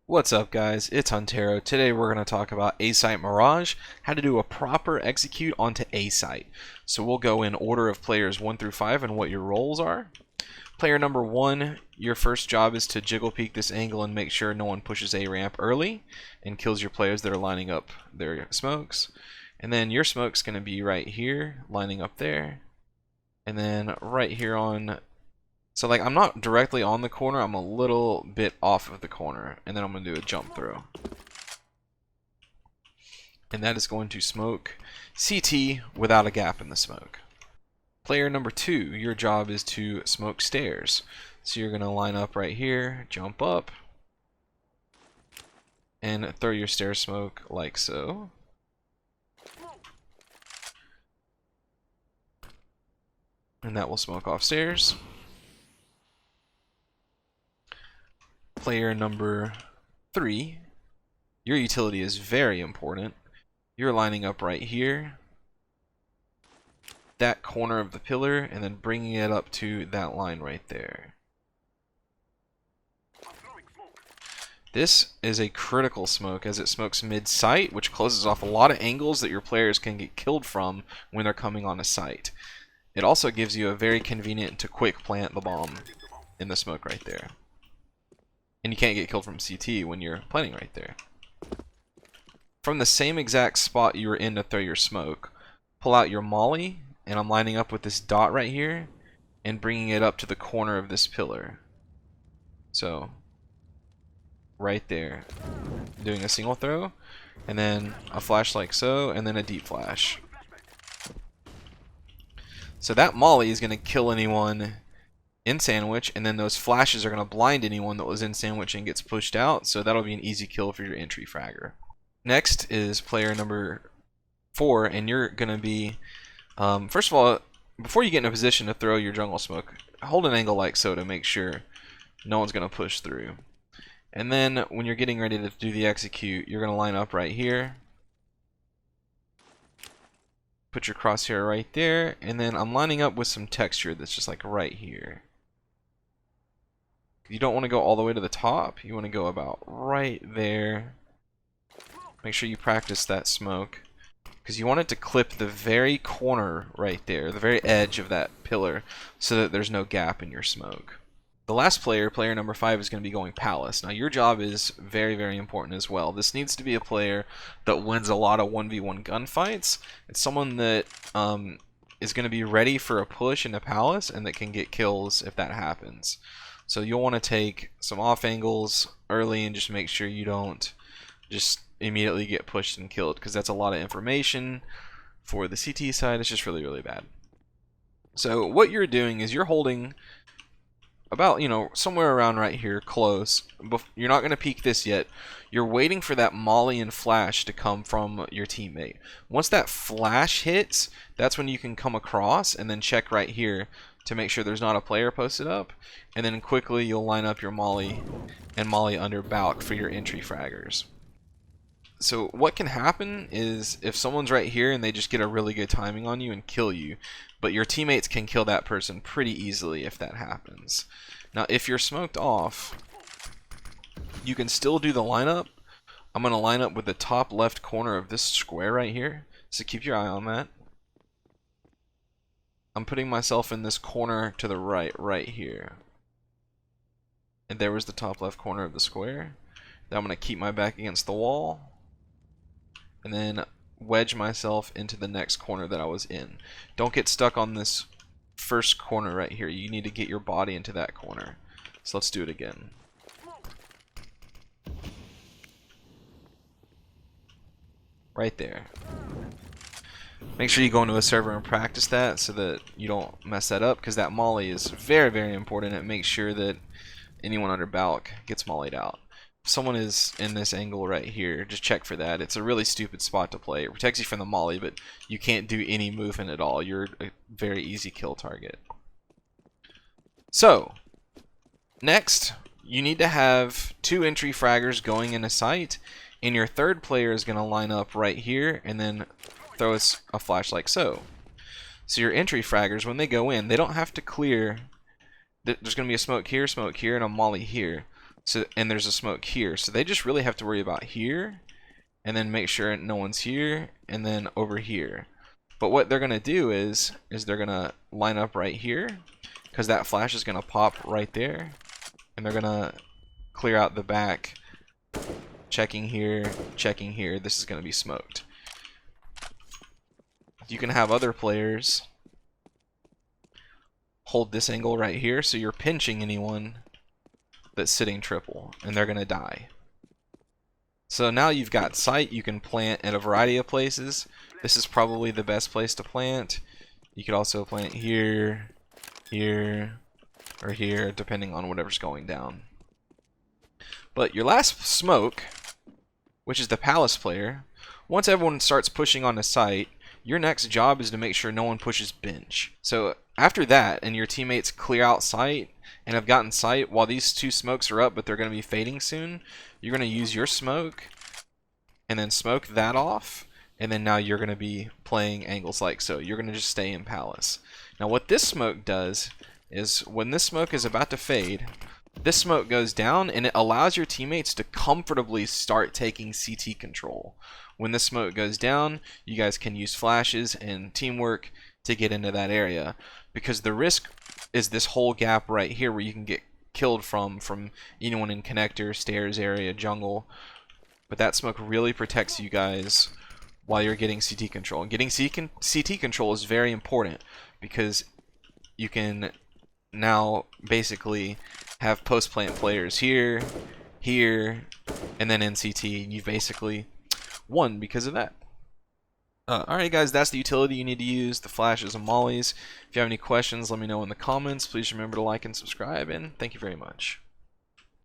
What's up, guys? It's Huntero. Today we're going to talk about A-Site Mirage, how to do a proper execute onto A-Site. So we'll go in order of players 1 through 5 and what your roles are. Player number 1, your first job is to jiggle peek this angle and make sure no one pushes A ramp early and kills your players that are lining up their smokes. And then your smoke's going to be right here, lining up there. And then right here on... So like I'm not directly on the corner, I'm a little bit off of the corner, and then I'm going to do a jump throw. And that is going to smoke CT without a gap in the smoke. Player number 2, your job is to smoke stairs. So you're going to line up right here, jump up, and throw your stair smoke like so. And that will smoke off stairs. Player number 3, your utility is very important. You're lining up right here, that corner of the pillar, and then bringing it up to that line right there. This is a critical smoke as it smokes mid-sight, which closes off a lot of angles that your players can get killed from when they're coming on a site. It also gives you a very convenient to quick plant the bomb in the smoke right there. And you can't get killed from CT when you're planting right there. From the same exact spot you were in to throw your smoke, pull out your molly, and I'm lining up with this dot right here and bringing it up to the corner of this pillar. So, right there. Doing a single throw, and then a flash like so, and then a deep flash. So that molly is going to kill anyone in sandwich, and then those flashes are going to blind anyone that was in sandwich and gets pushed out, so that'll be an easy kill for your entry fragger. Next is player number 4, and you're going to be, first of all, before you get in a position to throw your jungle smoke, hold an angle like so to make sure no one's going to push through. And then when you're getting ready to do the execute, you're going to line up right here. Put your crosshair right there, and then I'm lining up with some texture that's just like right here. You don't want to go all the way to the top, you want to go about right there. Make sure you practice that smoke, because you want it to clip the very corner right there, the very edge of that pillar, so that there's no gap in your smoke. The last player, player number 5, is going to be going Palace. Now your job is very, very important as well. This needs to be a player that wins a lot of 1v1 gunfights. It's someone that is going to be ready for a push into Palace and that can get kills if that happens. So you'll want to take some off angles early and just make sure you don't just immediately get pushed and killed, because that's a lot of information for the CT side. It's just really, really bad. So what you're doing is you're holding about, somewhere around right here, close. You're not going to peek this yet. You're waiting for that molly and flash to come from your teammate. Once that flash hits, that's when you can come across and then check right here to make sure there's not a player posted up, and then quickly you'll line up your molly and molly under balk for your entry fraggers. So what can happen is if someone's right here and they just get a really good timing on you and kill you, but your teammates can kill that person pretty easily if that happens. Now if you're smoked off, you can still do the lineup. I'm going to line up with the top left corner of this square right here, so keep your eye on that. I'm putting myself in this corner to the right here. And there was the top left corner of the square. Then I'm going to keep my back against the wall, and then wedge myself into the next corner that I was in. Don't get stuck on this first corner right here. You need to get your body into that corner. So let's do it again. Right there. Make sure you go into a server and practice that so that you don't mess that up, because that molly is very, very important. It makes sure that anyone under balk gets mollied out. If someone is in this angle right here, just check for that. It's a really stupid spot to play. It protects you from the molly, but you can't do any movement at all. You're a very easy kill target. So, next, you need to have 2 entry fraggers going in a site, and your third player is going to line up right here and then throw us a flash like so. So your entry fraggers, when they go in, they don't have to clear. There's going to be a smoke here, and a molly here. So, and there's a smoke here. So they just really have to worry about here, and then make sure no one's here, and then over here. But what they're gonna do is they're gonna line up right here, because that flash is gonna pop right there, and they're gonna clear out the back, checking here, checking here. This is gonna be smoked. You can have other players hold this angle right here, so you're pinching anyone that's sitting triple, and they're gonna die. So now you've got sight. You can plant at a variety of places. This is probably the best place to plant. You could also plant here, here, or here, depending on whatever's going down. But your last smoke, which is the palace player, once everyone starts pushing on the site, your next job is to make sure no one pushes bench. So after that, and your teammates clear out sight and have gotten sight while these two smokes are up, but they're going to be fading soon, you're going to use your smoke and then smoke that off, and then now you're going to be playing angles like so. You're going to just stay in palace. Now what this smoke does is when this smoke is about to fade, this smoke goes down and it allows your teammates to comfortably start taking CT control. When this smoke goes down, you guys can use flashes and teamwork to get into that area, because the risk is this whole gap right here where you can get killed from anyone in connector, stairs area, jungle. But that smoke really protects you guys while you're getting CT control. And getting CT control is very important, because you can now basically have post plant players here, here, and then in CT. You've basically won because of that. Alright guys, that's the utility you need to use, the flashes and mollies. If you have any questions, let me know in the comments. Please remember to like and subscribe, and thank you very much.